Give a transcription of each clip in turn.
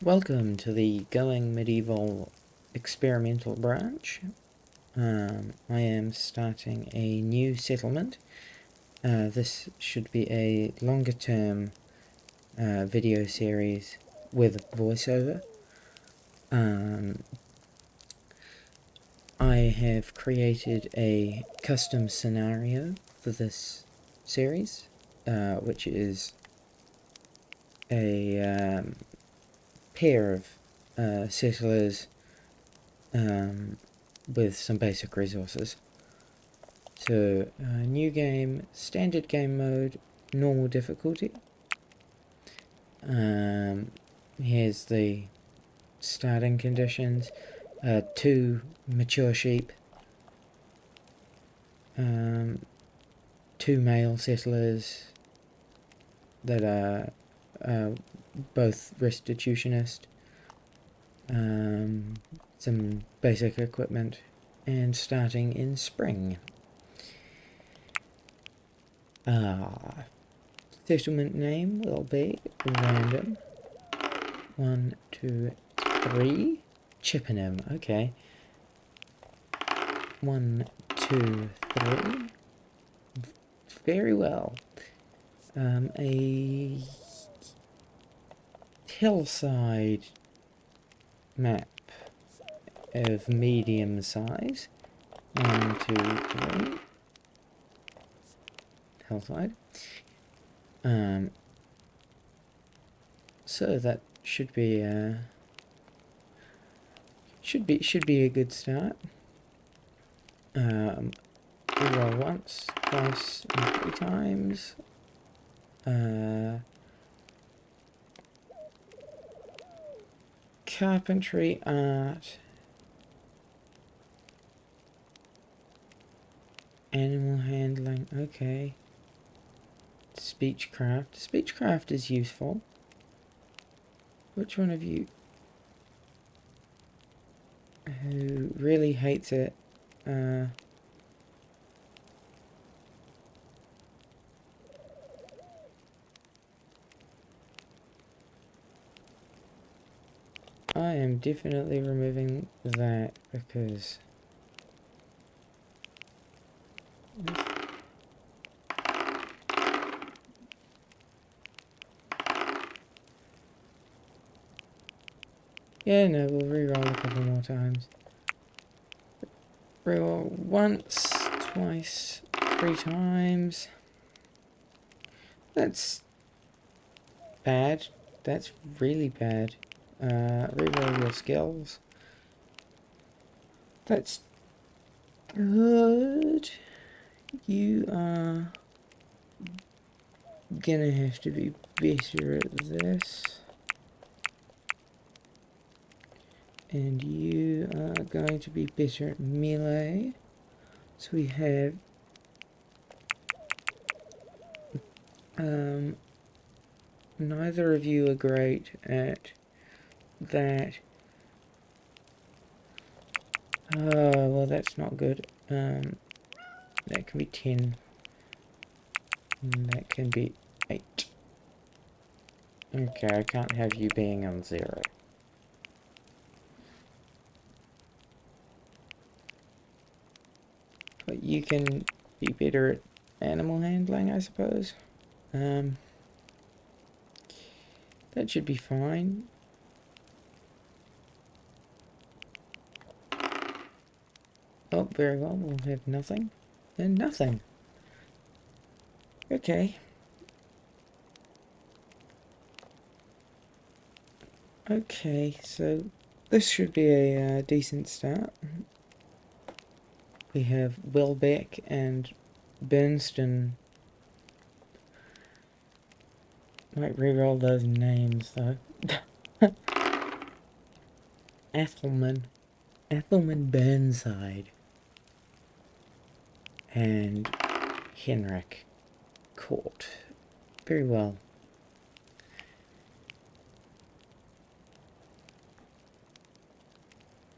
Welcome to the Going Medieval experimental branch. I am starting a new settlement. This should be a longer term video series with voiceover. I have created a custom scenario for this series, which is a pair of settlers with some basic resources. So, new game, standard game mode, normal difficulty. Here's the starting conditions. 2 mature sheep, 2 male settlers that are both restitutionist, some basic equipment, and starting in spring. Settlement name will be random. 1, 2, 3. Chippenham, okay. 1, 2, 3. Very well. A hillside map of medium size. 1, 2, 3. Hillside. So that should be a good start. Roll once, twice, and 3 times. Carpentry, art, animal handling, okay. Speechcraft. Speechcraft is useful. Which one of you who really hates it? I am definitely removing that because yeah, no, we'll reroll a couple more times. Reroll once, twice, 3 times. That's bad. That's really bad. Reroll your skills. That's good. You are gonna have to be better at this. And you are going to be better at melee. So we have neither of you are great at that. Well, that's not good. That can be 10. And that can be 8. Okay, I can't have you being on 0. But you can be better at animal handling, I suppose. That should be fine. Oh, very well, we'll have nothing. And nothing. Okay. Okay, so this should be a decent start. We have Welbeck and Bernstein. Might reroll those names though. Ethelman Burnside, and Henrik Court. Very well.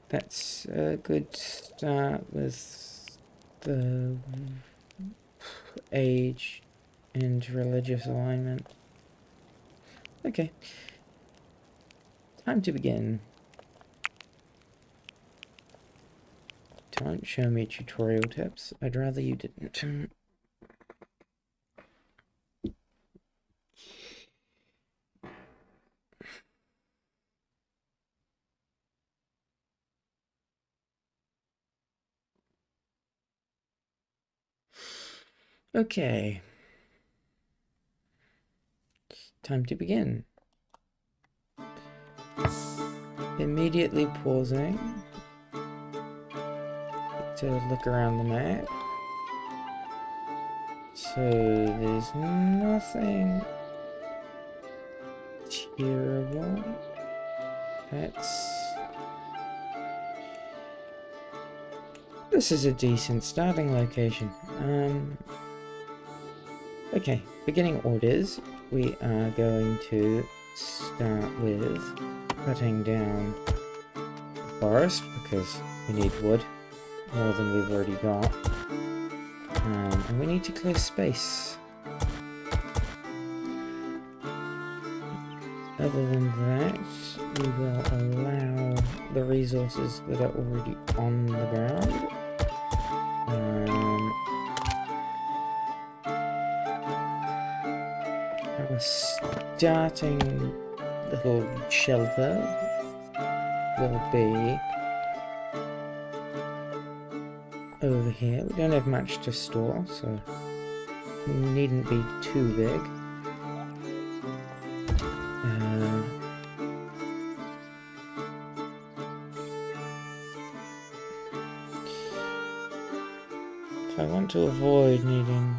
That's a good start with the age and religious alignment. Okay. Time to begin. Don't show me tutorial tips. I'd rather you didn't. Okay. Time to begin. Immediately pausing to look around the map. So there's nothing terrible. This is a decent starting location. Okay, beginning orders. We are going to start with cutting down the forest because we need wood, more than we've already got. And we need to clear space. Other than that, we will allow the resources that are already on the ground. Our starting little shelter will be over here. We don't have much to store, so it needn't be too big. I want to avoid needing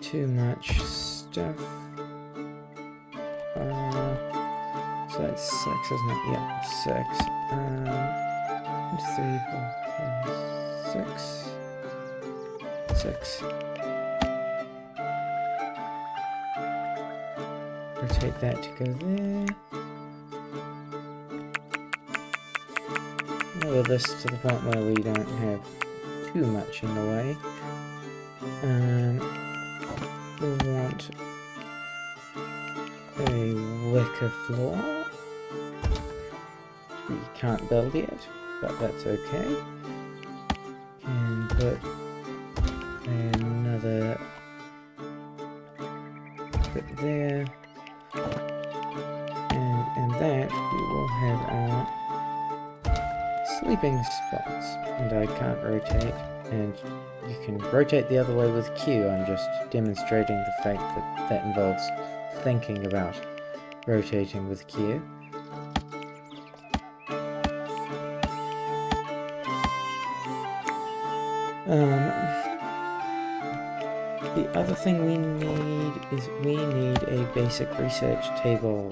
too much stuff. So that's 6, isn't it? Yeah, 6. 3, 4, 5, 6. 6. Rotate that to go there. Lower this to the point where we don't have too much in the way. We want a wicker floor. We can't build yet, but that's okay. And put another bit there. And in that we will have our sleeping spots. And I can't rotate, and you can rotate the other way with Q. I'm just demonstrating the fact that that involves thinking about rotating with Q. The other thing we need is a basic research table.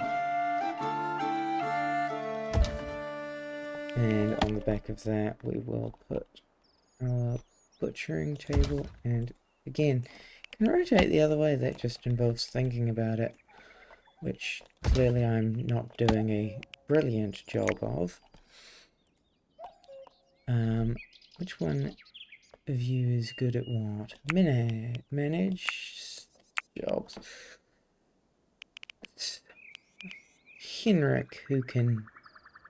And on the back of that we will put our butchering table, and again, you can rotate the other way. That just involves thinking about it, which clearly I'm not doing a brilliant job of. Which one of you is good at what? Manage jobs. It's Henrik who can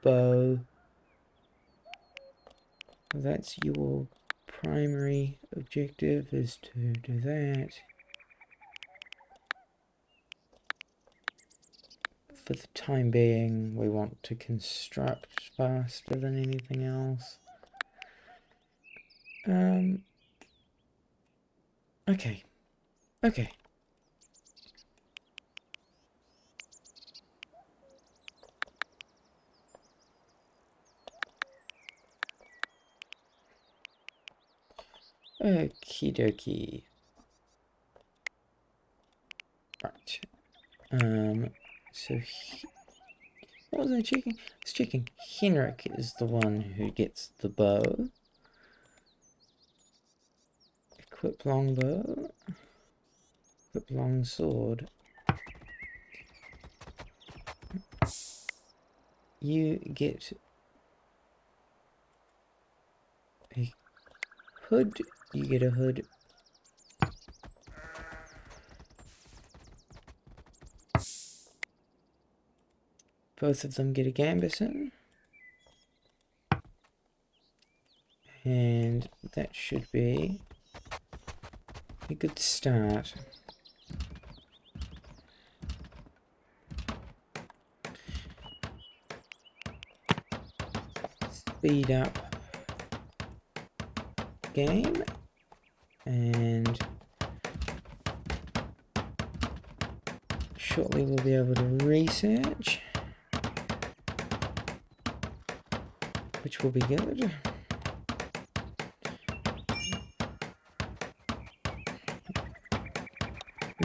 bow. That's your primary objective, is to do that. For the time being, we want to construct faster than anything else. Okay. Okay. Okie dokie. Right. So what was I checking? I was checking. Henrik is the one who gets the bow. Equip longbow. Equip longsword. You get a hood. You get a hood both of them get a Gambeson. And that should be a good start. Speed up game, and shortly we'll be able to research, which will be good.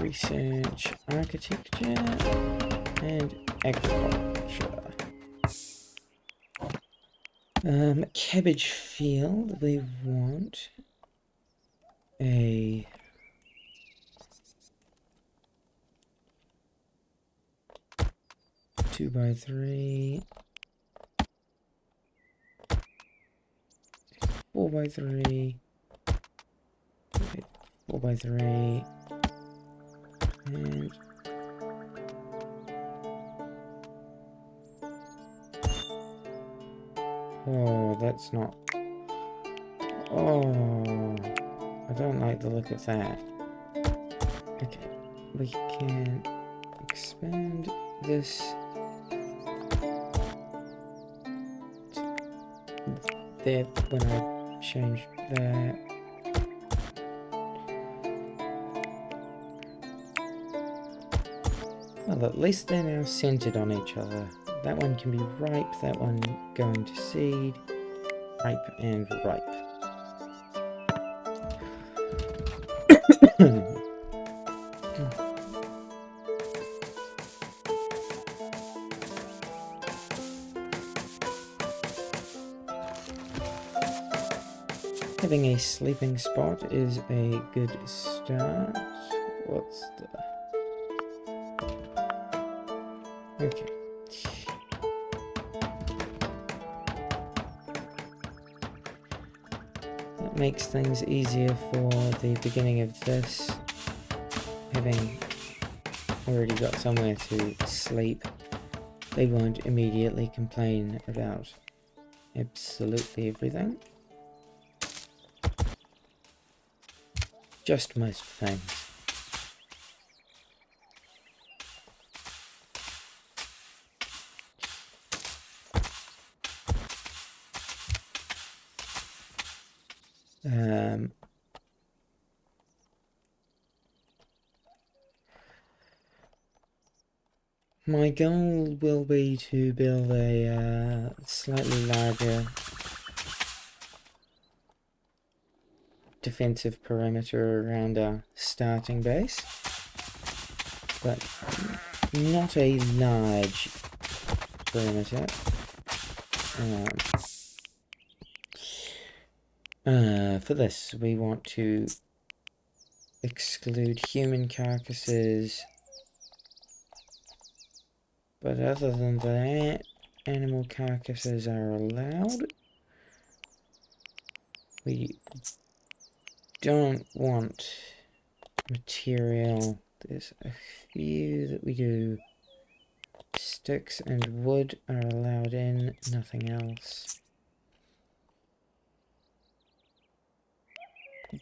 Research architecture and agriculture. Cabbage field, we want a two by three, 4x3, 4x3, and oh, that's not. Oh, I don't like the look of that. Okay, we can expand this there when I changed that. Well, at least they're now centered on each other. That one can be ripe, that one going to seed, ripe and ripe. Having a sleeping spot is a good start. What's the... Okay. That makes things easier for the beginning of this. Having already got somewhere to sleep, they won't immediately complain about absolutely everything. Just most things. My goal will be to build a slightly larger defensive perimeter around our starting base, but not a large perimeter. For this, we want to exclude human carcasses, but other than that, animal carcasses are allowed. We don't want material. There's a few that we do. Sticks and wood are allowed in, nothing else.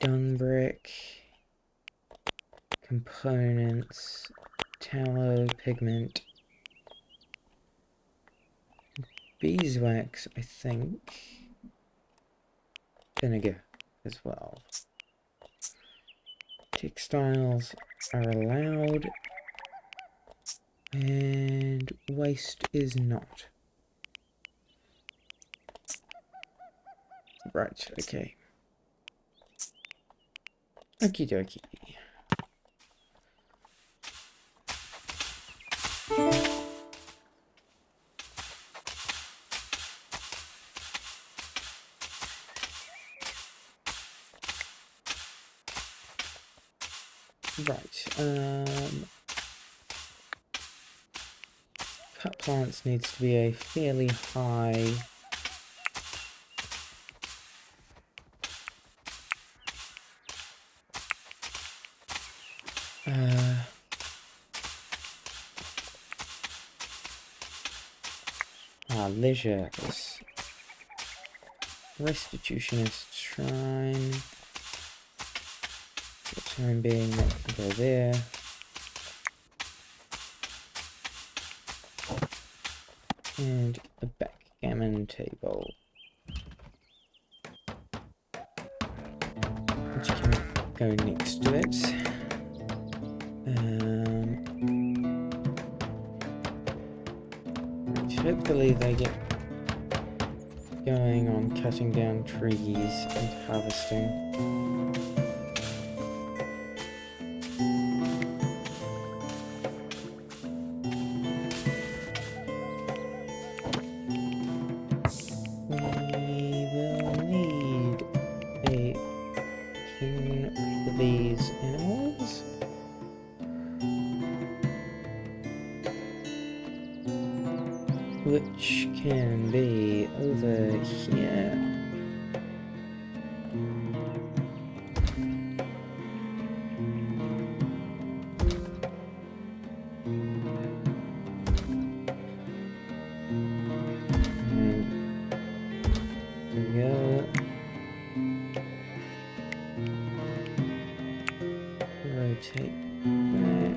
Dung brick, components, tallow, pigment, beeswax, I think, vinegar as well. Textiles are allowed, and waste is not. Right, okay. Okie dokie. Right, cut plants needs to be a fairly high Leisure is Restitutionist Shrine. For the time being, that can go there. And a backgammon table, which can go next to it. Right, hopefully they get going on cutting down trees and harvesting. We will need a king for these animals. Which can be over here. Rotate that.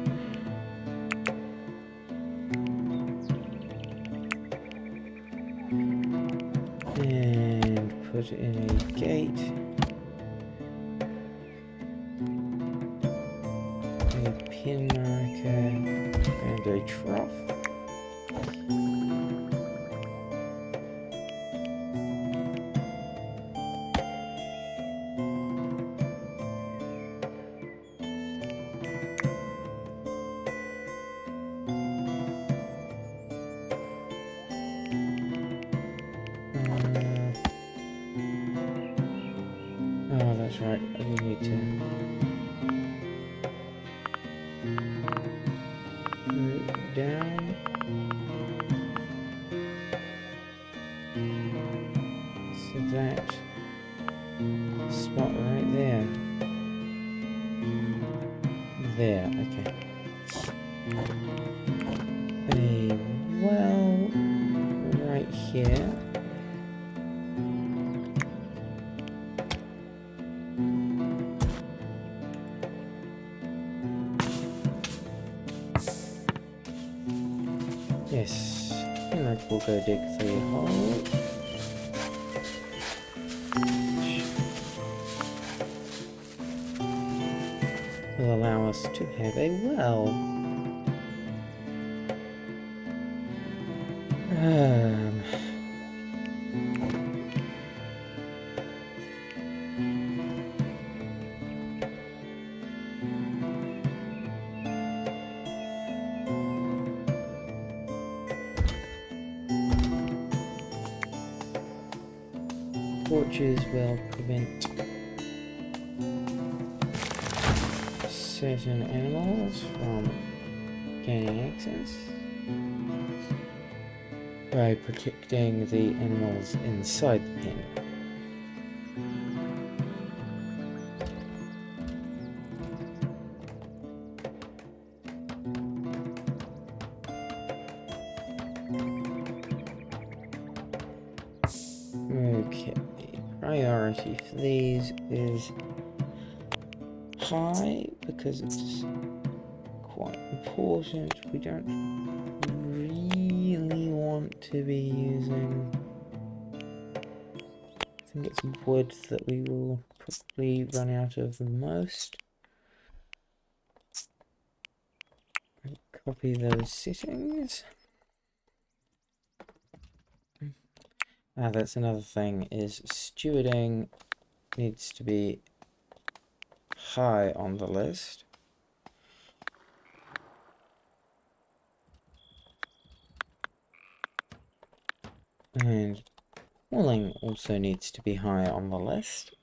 And put in a gate. A pin marker and a trough. Oh, that's right. We need to put it down. So that spot right there. There, okay. A well right here. Yes, Henrik will go dig 3 holes. Will allow us to have a well. Torches will prevent certain animals from gaining access by protecting the animals inside the pen. Okay, priority for these is high because it's quite important. We don't really want to be using, I think it's wood that we will probably run out of the most. Copy those settings. That's another thing, is stewarding needs to be high on the list. And hauling also needs to be high on the list.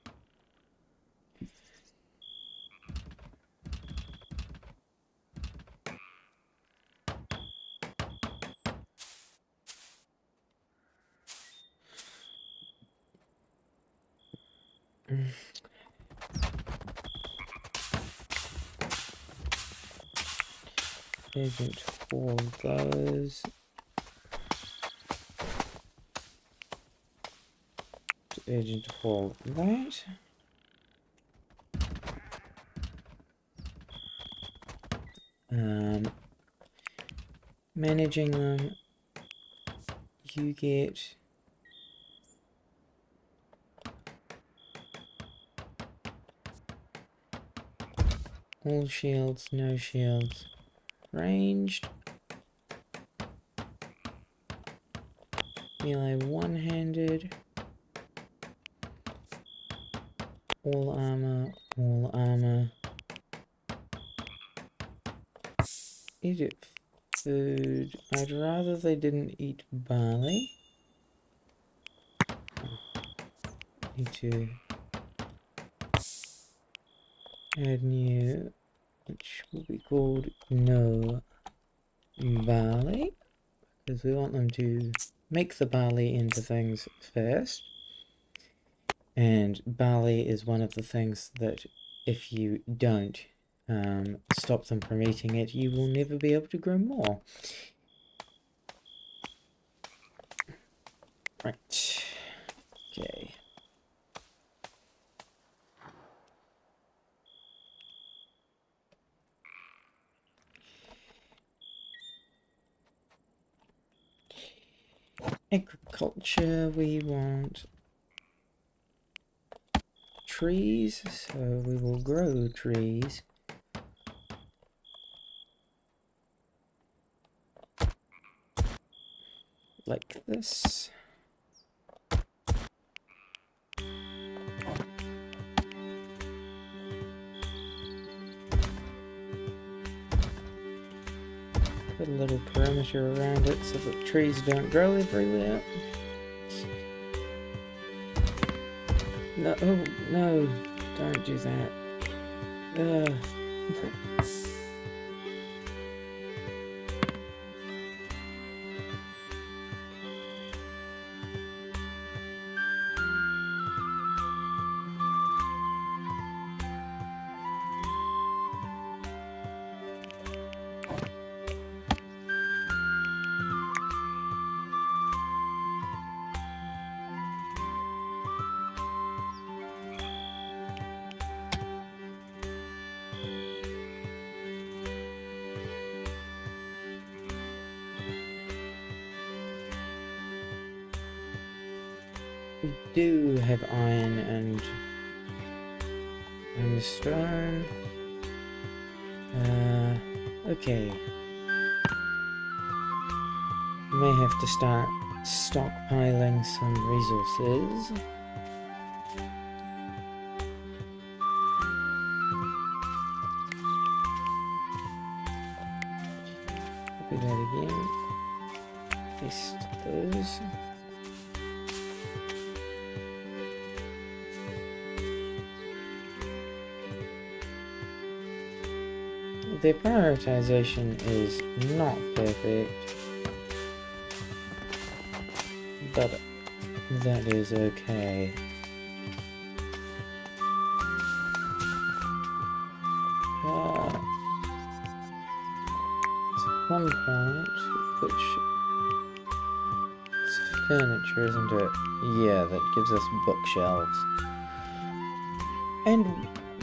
Isn't all those. urgent haul that. Managing them, you get all shields, no shields, ranged, melee one-handed, all armor, eat food. I'd rather they didn't eat barley. Need to add new, which will be called no barley, because we want them to make the barley into things first. And barley is one of the things that if you don't stop them from eating it, you will never be able to grow more. Right. Okay. Agriculture, we want trees, so we will grow trees. Like this. Put a little perimeter around it so that trees don't grow everywhere. No, oh, no, don't do that. We do have iron and stone. Okay. We may have to start stockpiling some resources. Copy that again. Paste those. The prioritization is not perfect, but that is okay. It's one point, which it's furniture, isn't it? Yeah, that gives us bookshelves. And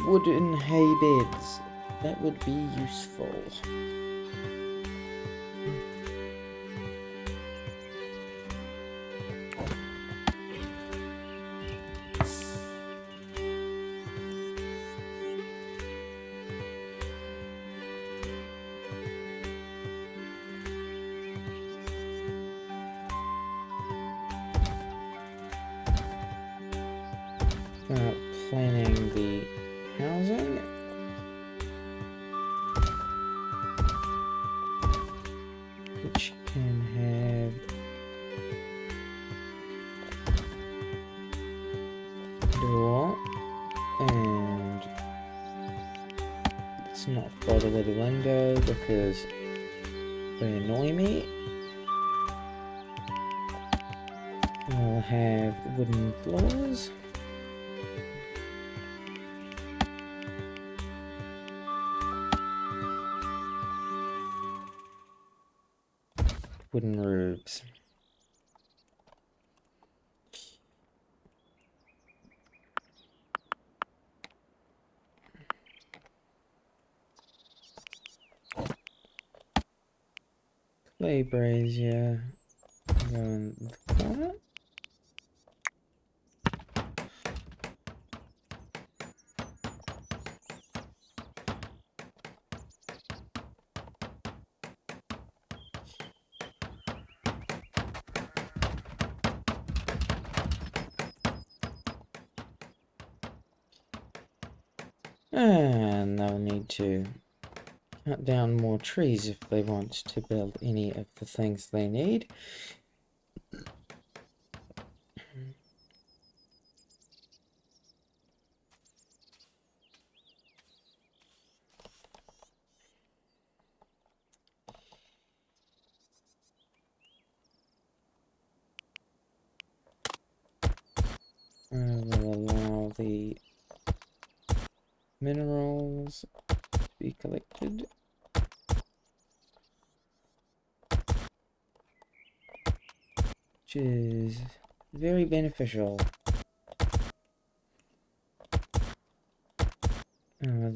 wooden hay beds. That would be useful. Planning the housing. Which can have door, and let's not bother with the window because they annoy me. We'll have wooden floors. Wooden roofs. clay brazier. Go in the corner. And they'll need to cut down more trees if they want to build any of the things they need. We'll allow the minerals to be collected. Which is very beneficial. Other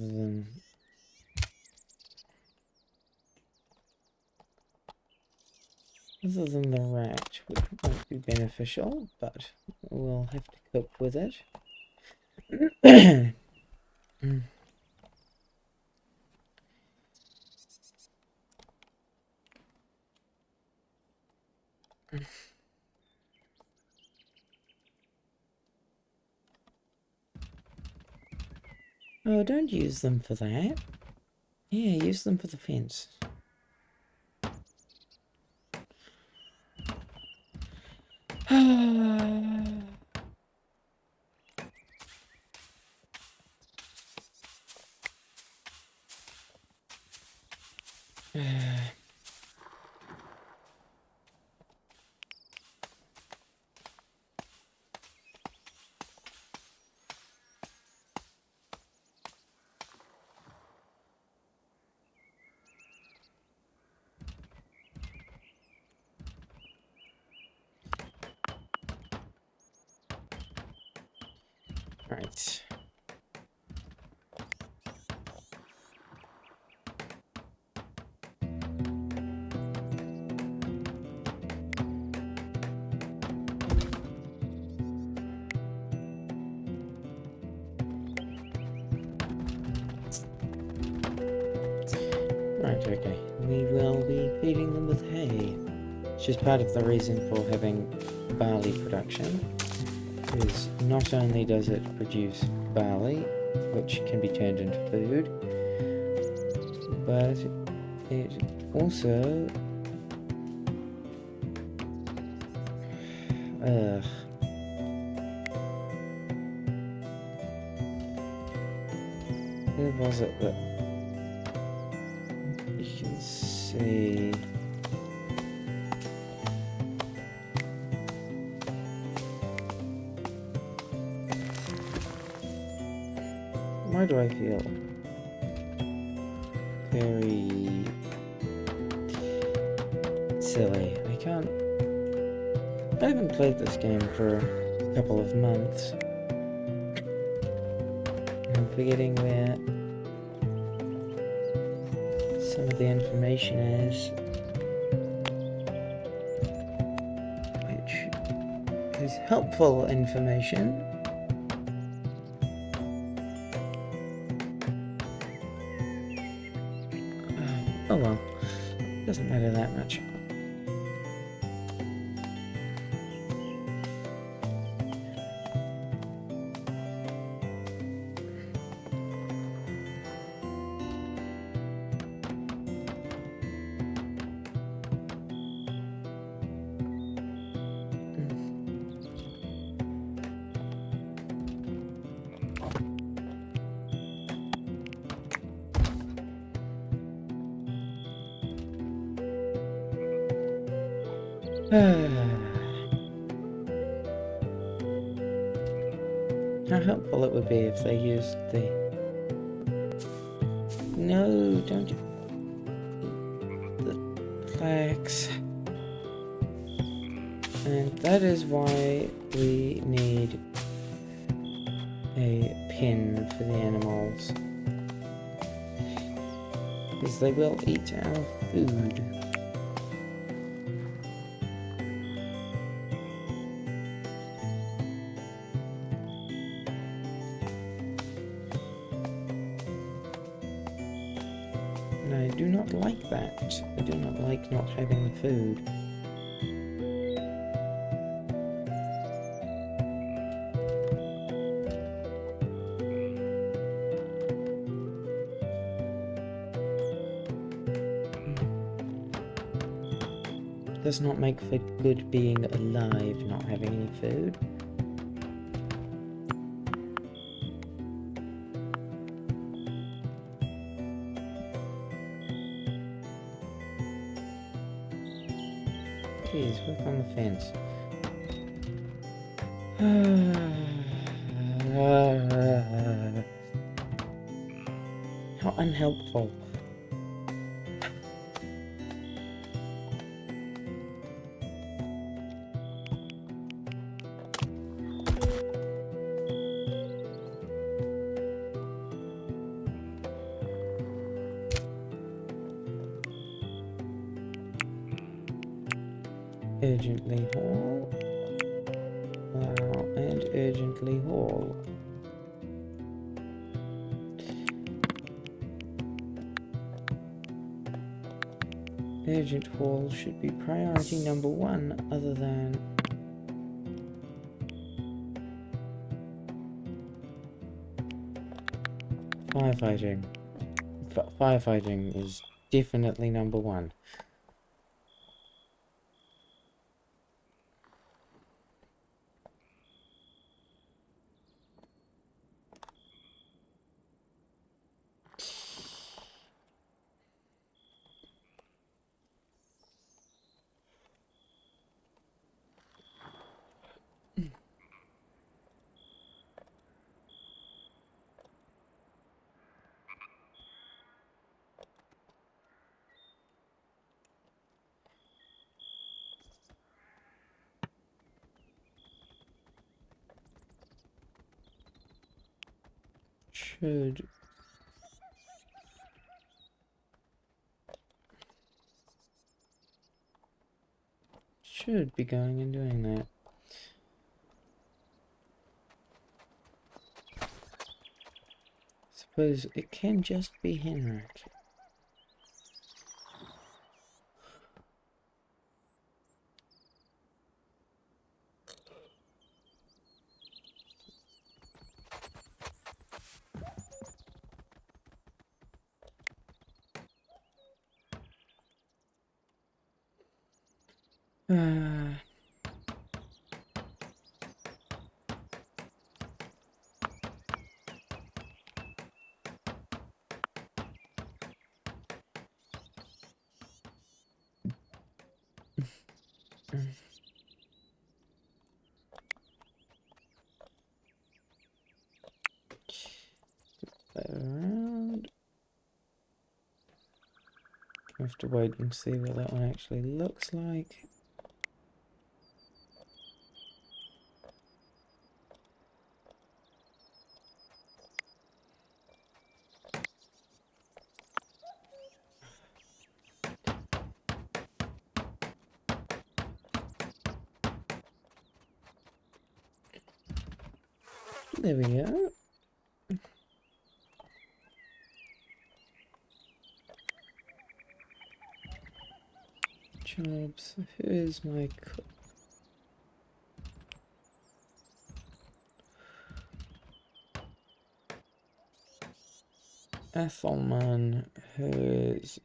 than the rat, which won't be beneficial, but we'll have to cope with it. Oh, don't use them for that. Yeah, use them for the fence. Right. Right, okay. We will be feeding them with hay, which is part of the reason for having barley production. Is not only does it produce barley, which can be turned into food, but it also where was it that you can see? Why do I feel very silly? I haven't played this game for a couple of months. I'm forgetting where some of the information is, which is helpful information. Oh well, doesn't matter that much. How helpful it would be if they used the... No, don't you... The flax. And that is why we need a pen for the animals. Because they will eat our food. I do not like that. I do not like not having the food. Does not make for good being alive, not having any food. Please, work on the fence. How unhelpful. Urgently haul. Wow, and urgently haul. Urgent haul should be priority number 1, other than firefighting. Firefighting is definitely number 1. Should be going and doing that. Suppose it can just be Henrik. Around. I have to wait and see what that one actually looks like. There we go. Jobs. Who is my cook? Ethelman, who is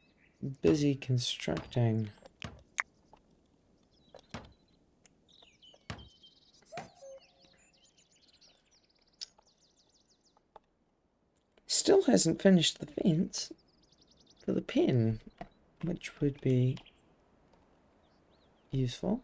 busy constructing. Still hasn't finished the fence for the pen, which would be useful.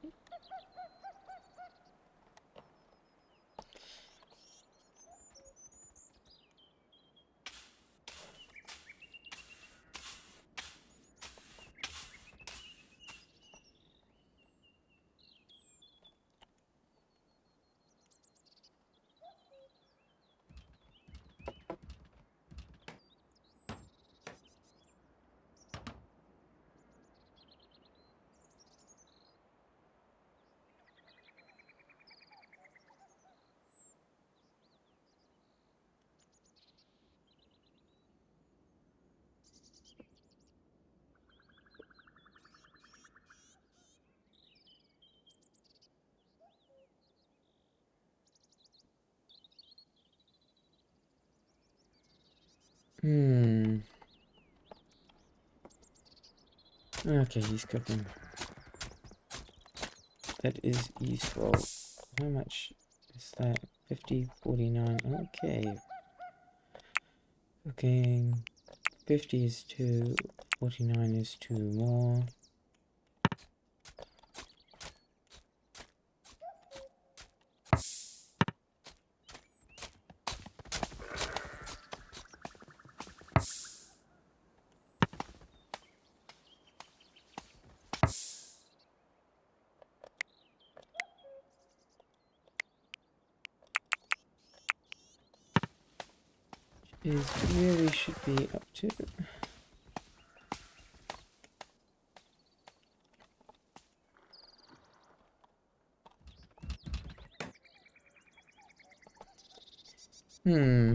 Okay, he's cooking. That is useful. How much is that? 50, 49. Okay. Cooking. 50 is 2. 49 is 2 more. Is where we should be up to. Hmm.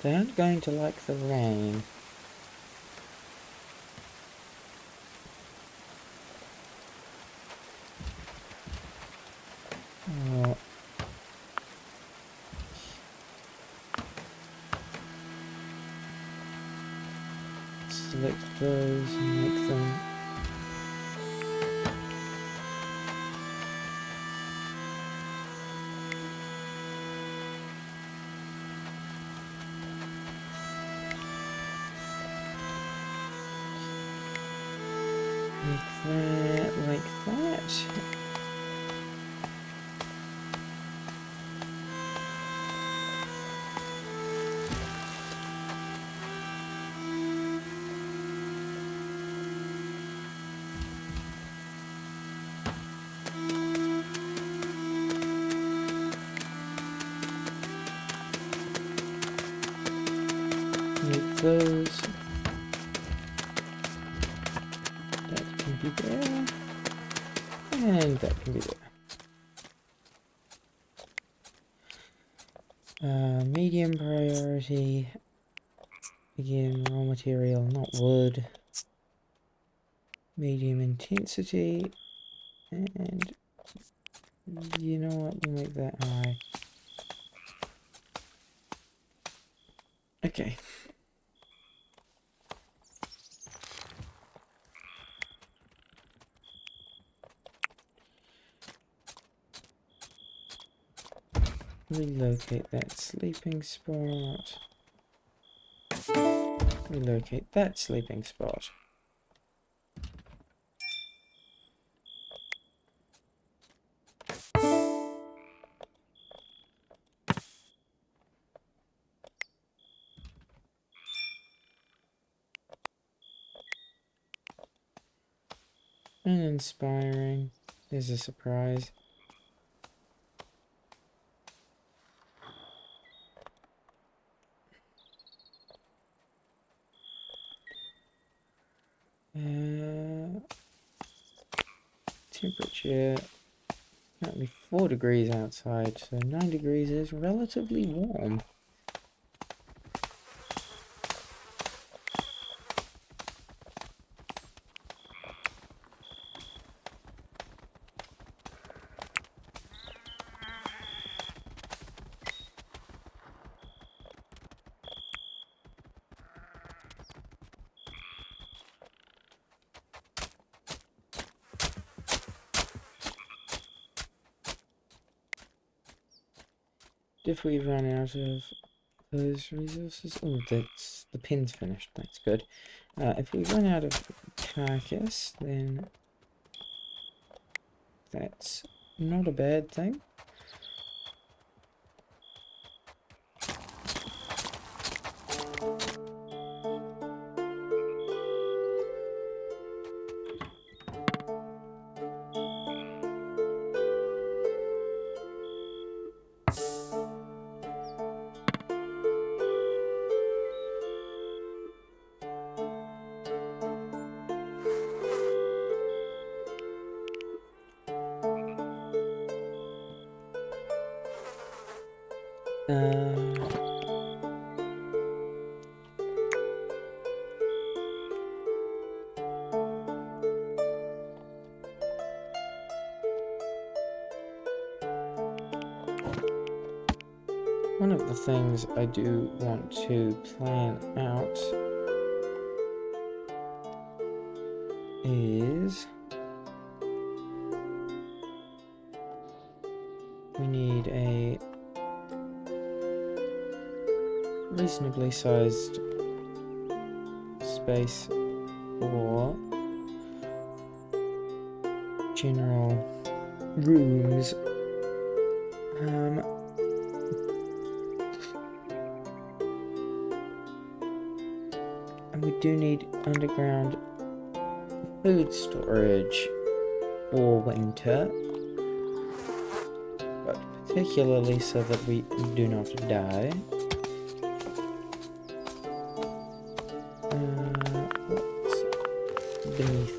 They aren't going to like the rain. Oh. Select those and make them. Like that, like that. Make those. That can be there. And that can be there. Medium priority. Again, raw material, not wood. Medium intensity. And you know what? We'll make that high. Okay. Relocate that sleeping spot. Relocate that sleeping spot. Uninspiring. There's a surprise. Temperature. Currently 4 degrees outside, so 9 degrees is relatively warm. If we run out of those resources, oh, that's the pin's finished. That's good. If we run out of carcass, then that's not a bad thing. One of the things I do want to plan out is we need a reasonably sized space for general rooms. And we do need underground food storage for winter, but particularly so that we do not die. What's beneath?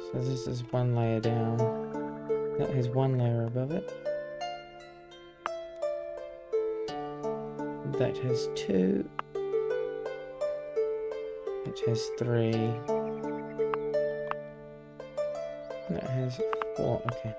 So this is one layer down. That has one layer above it. That has two. It has three. That has four. Okay.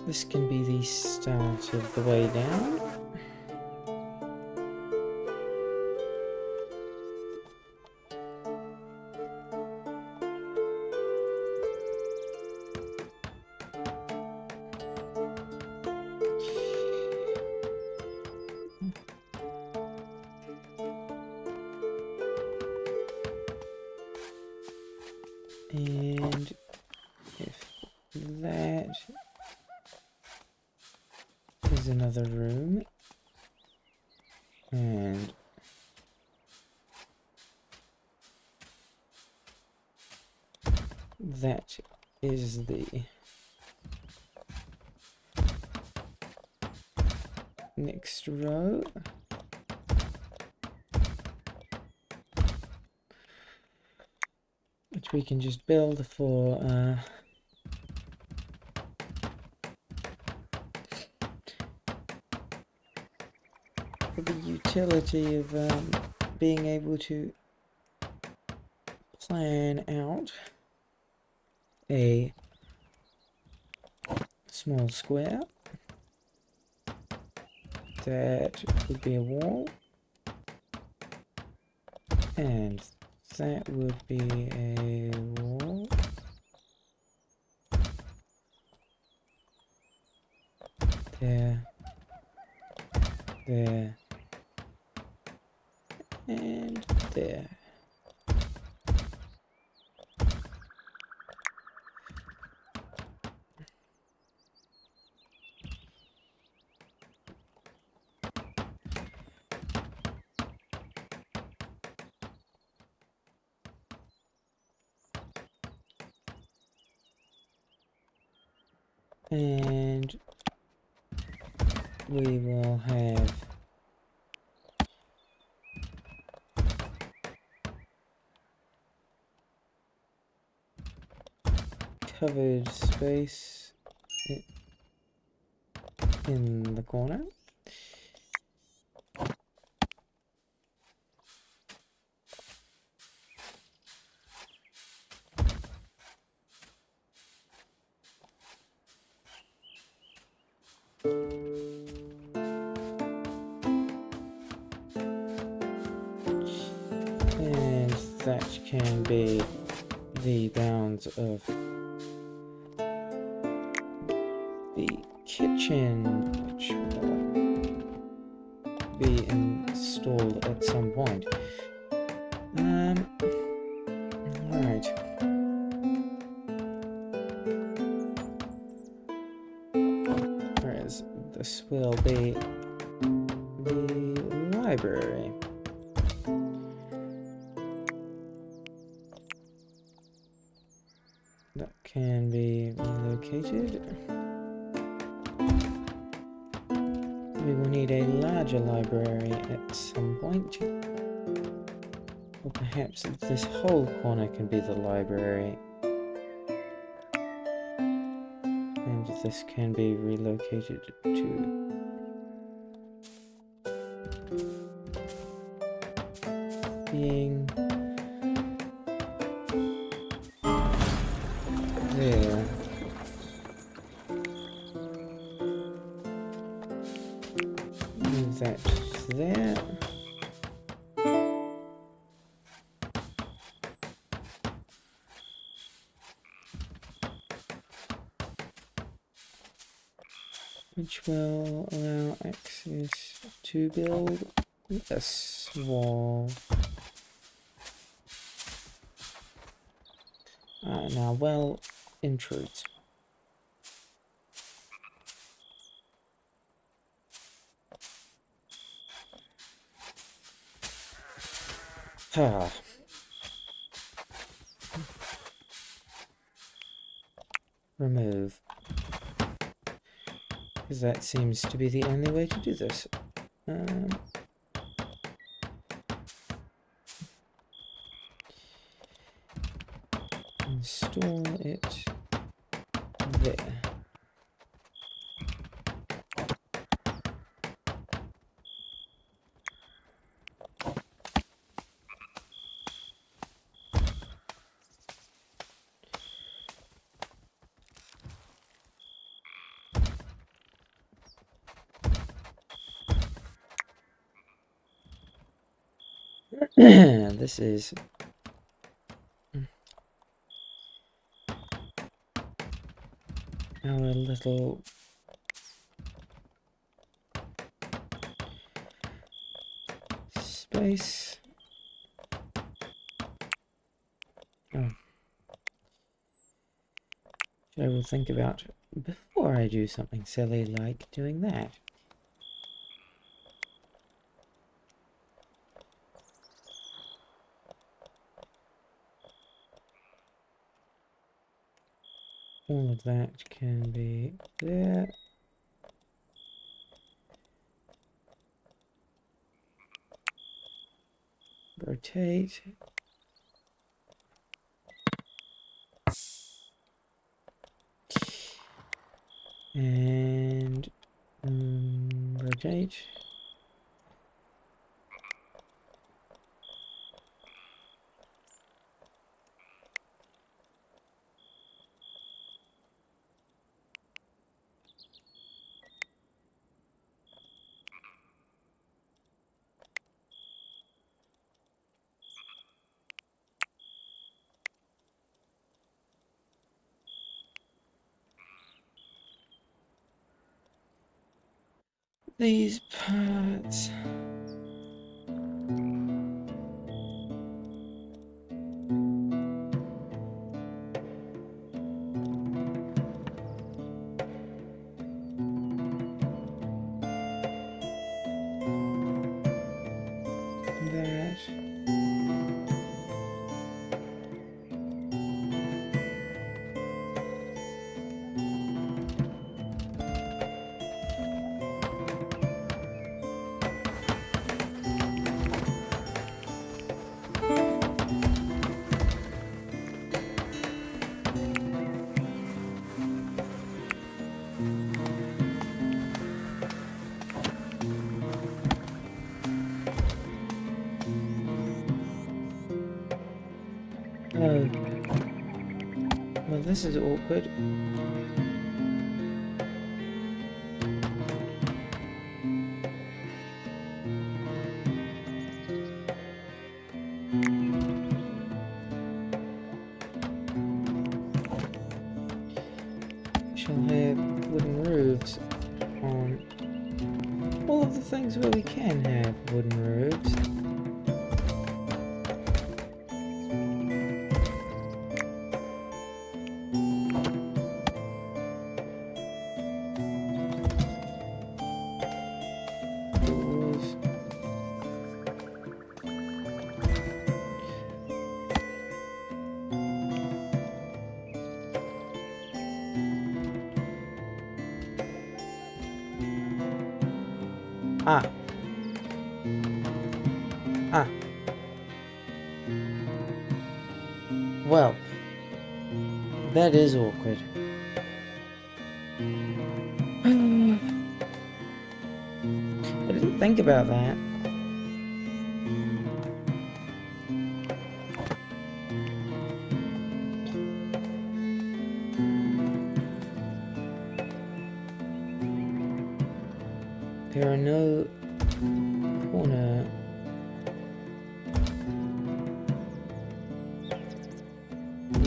This can be the start of the way down. And if that is another room, and that is the next row. Which we can just build for the utility of being able to plan out a small square that would be a wall, and that would be a wall. There. There. And there. And we will have covered space in the corner. And that can be the bounds of the kitchen, which will be installed at some point. Alright. Whereas this will be the library. That can be relocated. We will need a larger library at some point. Or perhaps this whole corner can be the library. And this can be relocated to being there. Move that there. Which will allow access to build this wall. Now, well, intrudes. Ah. Remove. Because that seems to be the only way to do this. Install it there. This is our little space. Oh. I will think about before I do something silly like doing that. All of that can be there. Rotate. And rotate. These parts. That. Oh. Well, this is awkward. shall have wooden roofs on all of the things where we can have wooden roofs. Doors. Ah. Ah. Well, that is awkward. I didn't think about that. There are no corner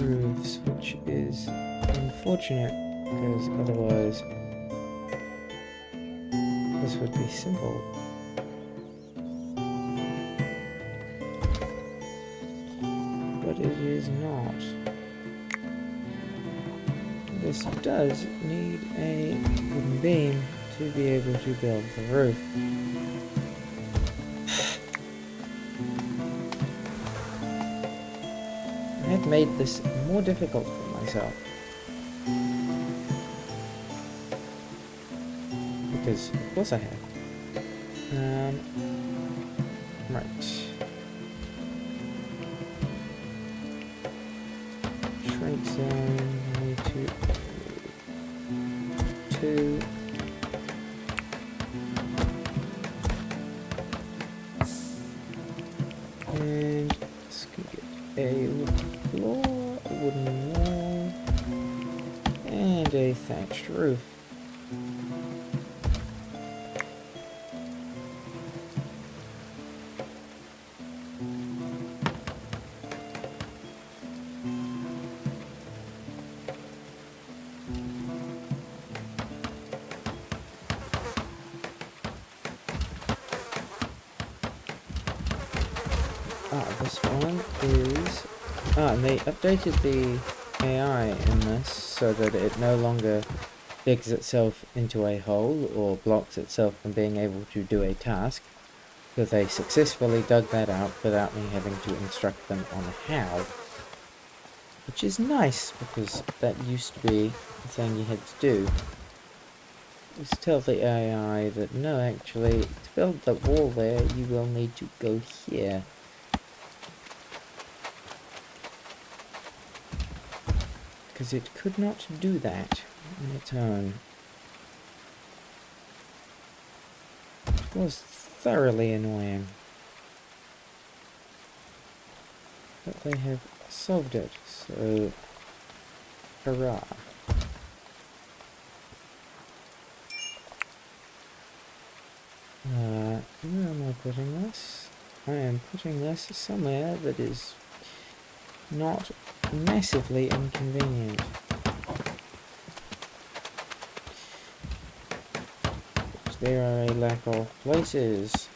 roofs, which is unfortunate because otherwise this would be simple. But it is not. This does need a wooden beam to be able to build the roof. I have made this more difficult for myself. Because, of course I have. Right. Shrink zone, I need to... 2. And let's go get a wooden floor, a wooden wall, and a thatched roof. This one is... and they updated the AI in this so that it no longer digs itself into a hole or blocks itself from being able to do a task. So they successfully dug that out without me having to instruct them on how. Which is nice, because that used to be the thing you had to do. Just tell the AI that no, actually, to build the wall there, you will need to go here. Because it could not do that on its own. It was thoroughly annoying. But they have solved it, so hurrah. Where am I putting this? I am putting this somewhere that is not massively inconvenient. There are a lack of places.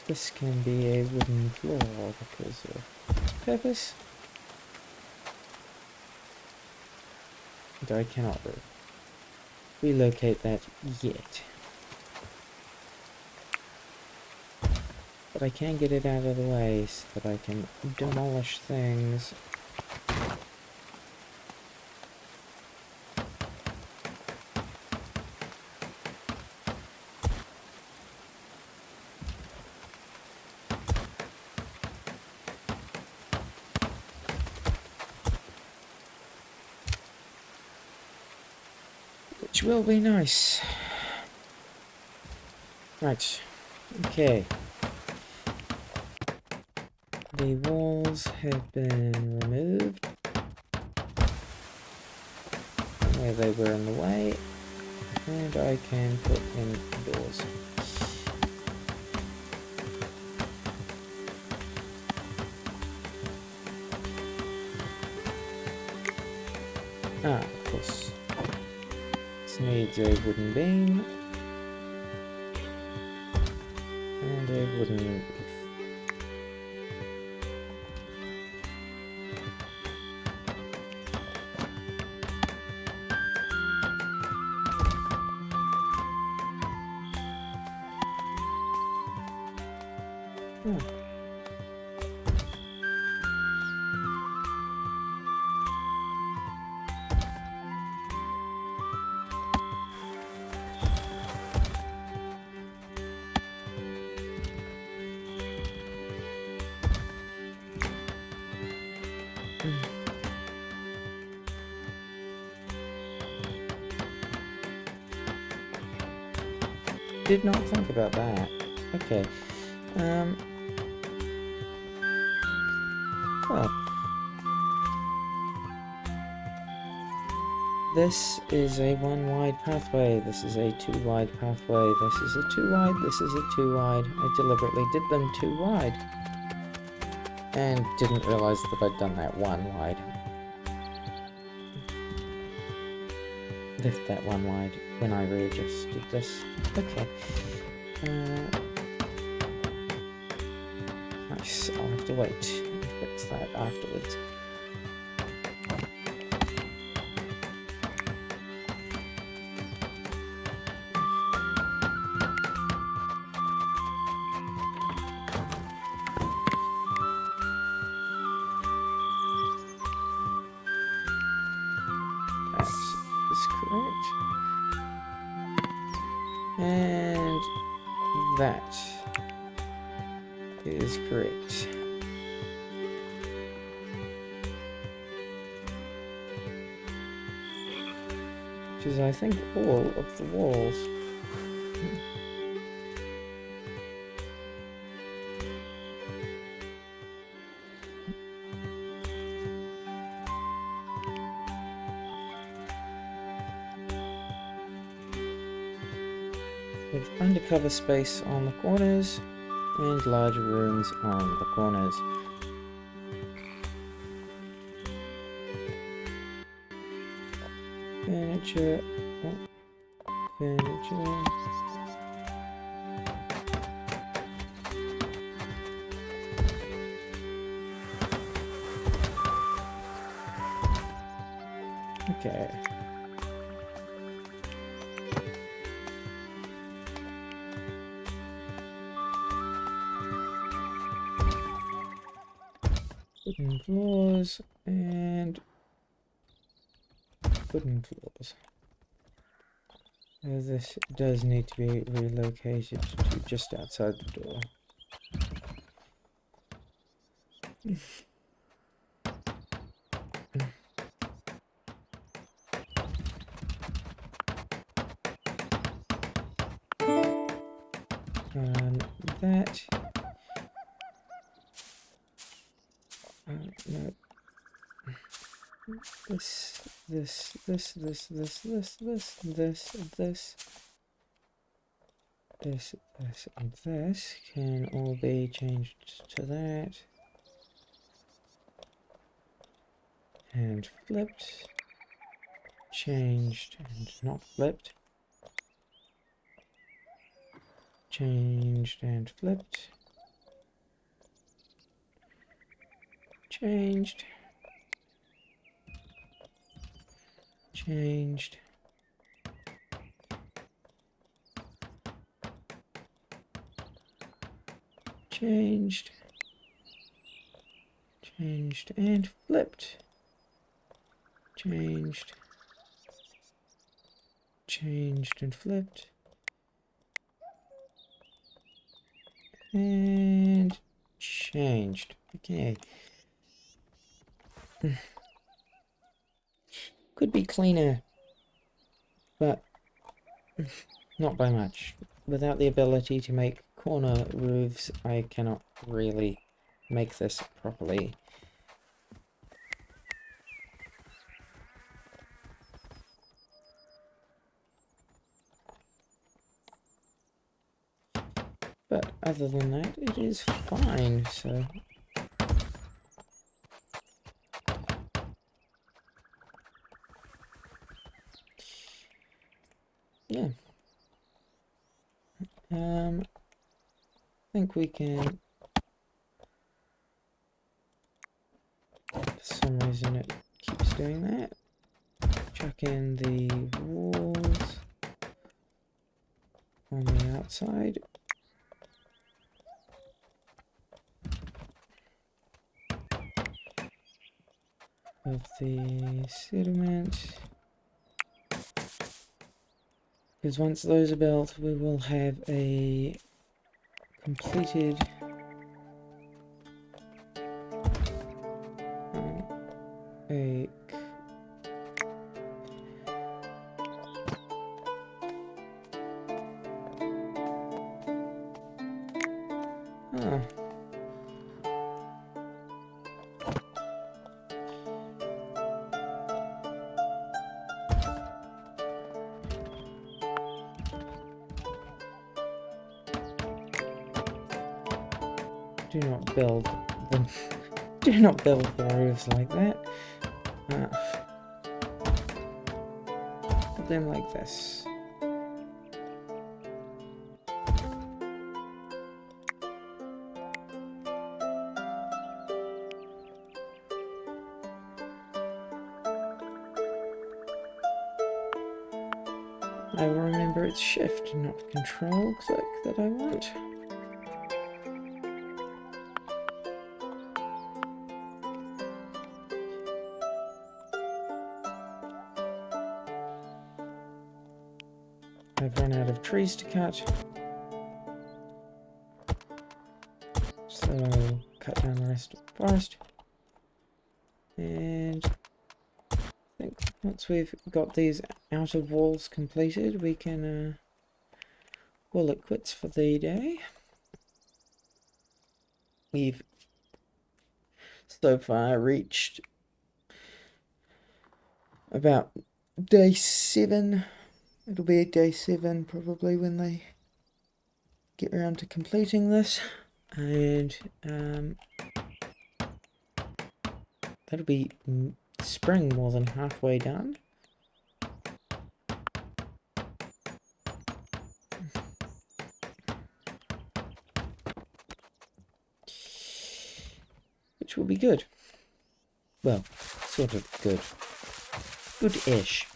This can be a wooden floor because of its purpose. And I cannot relocate that yet. But I can get it out of the way so that I can demolish things. Which will be nice. Right. Okay. The walls have been removed where they were in the way, and I can put in doors. Ah, of course. This needs a wooden beam. And a wooden roof. Hmm. Did not think about that. Okay. Well. This is a 1 wide pathway. This is a 2 wide pathway. This is a 2 wide. This is a 2 wide. I deliberately did them 2 wide. And didn't realise that I'd done that 1 wide. Left that 1 wide when I readjusted this. Okay. Nice. I'll have to wait and fix that afterwards. That's correct. And that is correct. Which is, I think, all of the walls. With undercover space on the corners and larger rooms on the corners. Furniture. Oh, furniture. Okay. Wooden floors and wooden floors. This does need to be relocated to just outside the door. That. No. This, and this can all be changed to that. And flipped. Changed and not flipped. Changed and flipped. Changed. Changed. Changed. Changed and flipped. Changed. Changed and flipped. And changed. Okay. Could be cleaner, but not by much. Without the ability to make corner roofs, I cannot really make this properly. But other than that, it is fine, so... think we can... For some reason it keeps doing that. Chuck in the walls on the outside. Of the settlement. Because once those are built, we will have a completed a oh. Do not build them. Do not build the roofs like that. Put them like this. I will remember it's shift, not control click that I want. I've run out of trees to cut, so cut down the rest of the forest. And I think once we've got these outer walls completed, we can call it quits for the day. We've so far reached about day 7. It'll be day 7 probably when they get around to completing this, and that'll be spring more than halfway done. Which will be good. Well, sort of good. Good-ish.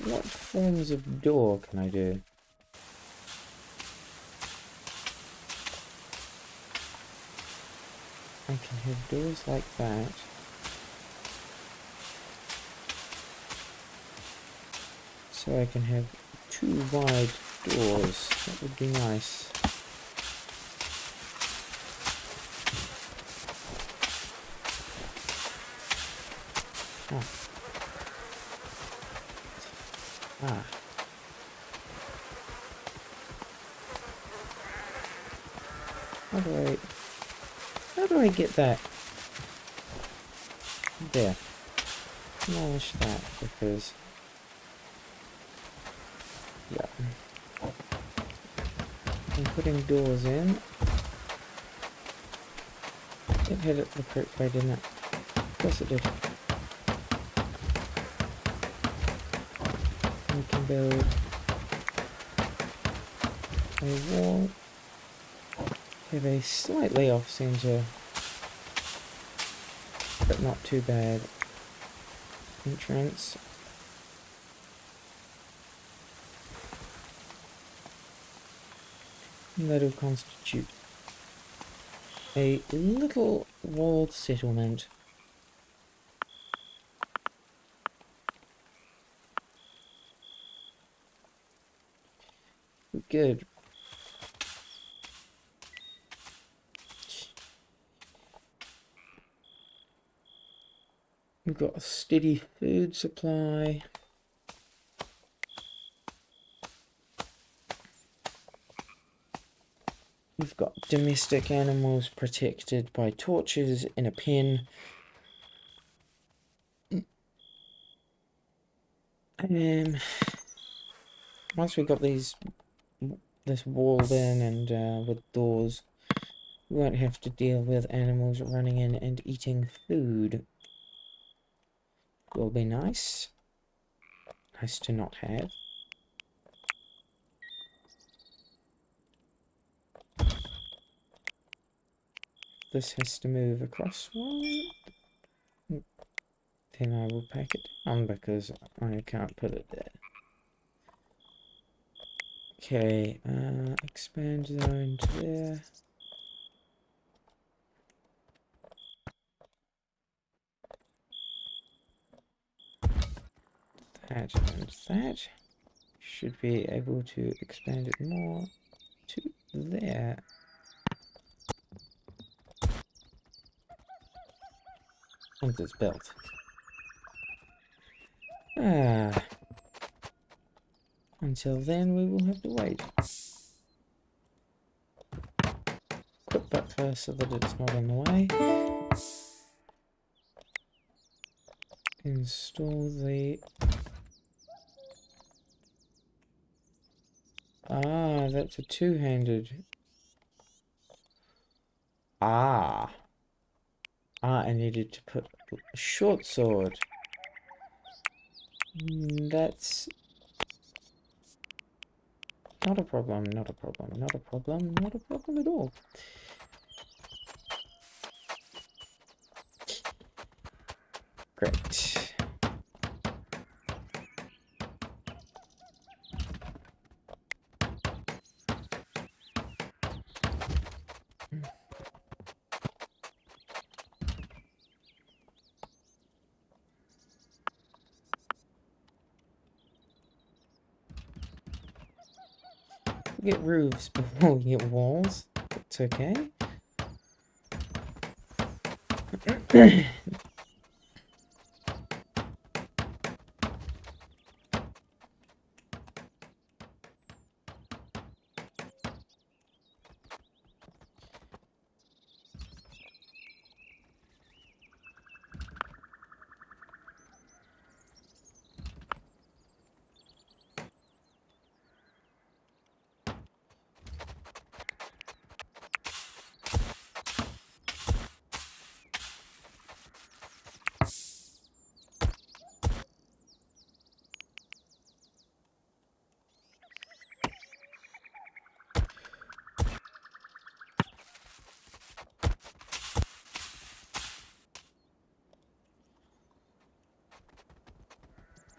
What forms of door can I do? I can have doors like that. So I can have 2 wide doors. That would be nice. Ah. How do I get that? There. Demolish that because yeah. I'm putting doors in. It hit it the correct way, didn't it? Of course it did. We can build a wall. Have a slightly off center, but not too bad, entrance. And that'll constitute a little walled settlement. Good. We've got a steady food supply. We've got domestic animals protected by torches in a pen. once we've got this walled in and with doors, we won't have to deal with animals running in and eating food. Will be nice. Nice to not have. This has to move across one. Then I will pack it down because I can't put it there. Okay, expand zone to there. That and that. Should be able to expand it more to there. Once it's built. Until then we will have to wait. Quick butler so that it's not in the way. Install the... Ah, that's a two-handed. Ah, I needed to put a short sword. That's not a problem, not a problem, not a problem, not a problem at all. Great. We get roofs before we get walls. It's okay.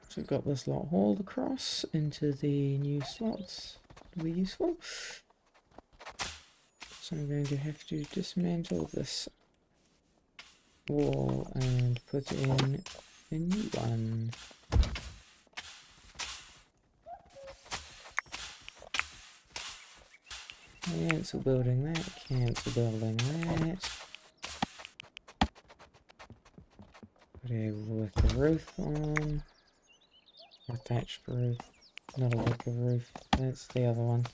So we've got this lot hauled across into the new slots. Will be useful. So I'm going to have to dismantle this wall and put in a new one. Cancel building that, cancel building that. Whatever with the roof on. A thatched roof, not a wicker roof, that's the other one.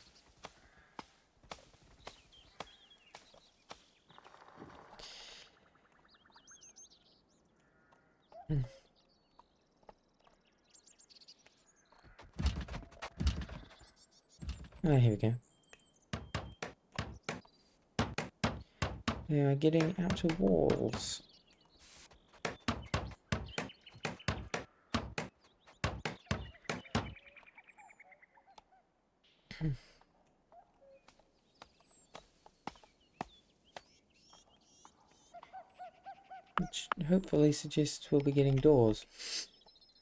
Oh, here we go. We are getting outer walls. Which hopefully suggests we'll be getting doors.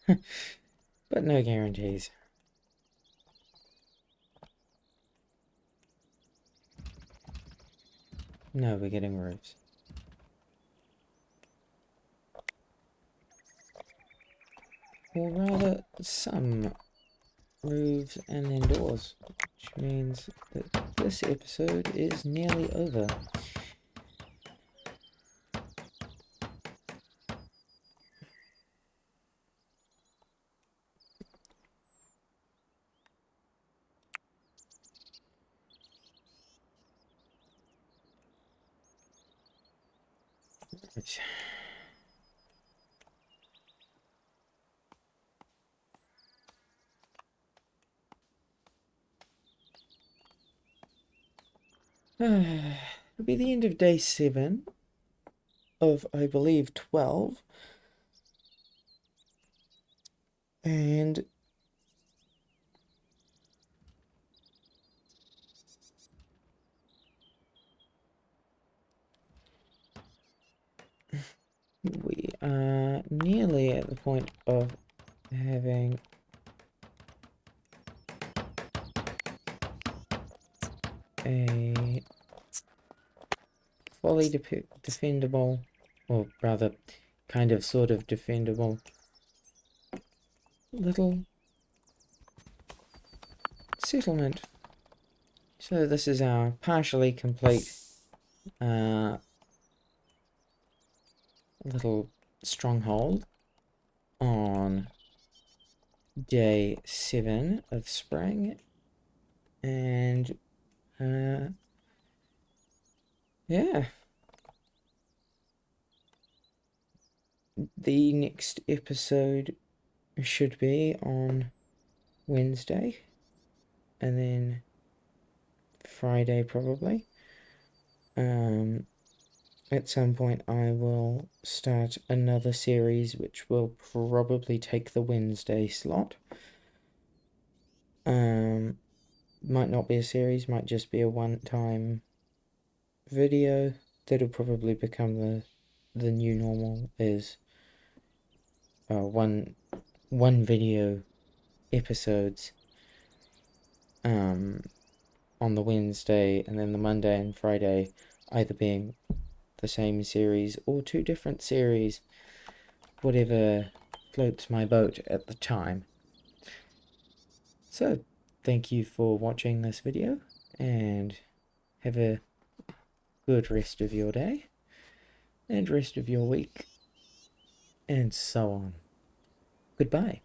But no guarantees. No, we're getting roofs. Or rather, some roofs and then doors. Which means that this episode is nearly over. Right. It'll be the end of day 7 of, I believe, 12. And we are nearly at the point of having a fully defendable, or rather, kind of sort of defendable little settlement. So this is our partially complete little stronghold on day 7 of spring, and yeah, the next episode should be on Wednesday, and then Friday probably. At some point I will start another series which will probably take the Wednesday slot. Might not be a series, might just be a one-time video. That'll probably become the new normal, is one video episodes on the Wednesday, and then the Monday and Friday either being the same series or 2 different series, whatever floats my boat at the time. So thank you for watching this video, and have a good rest of your day and rest of your week, and so on. Goodbye.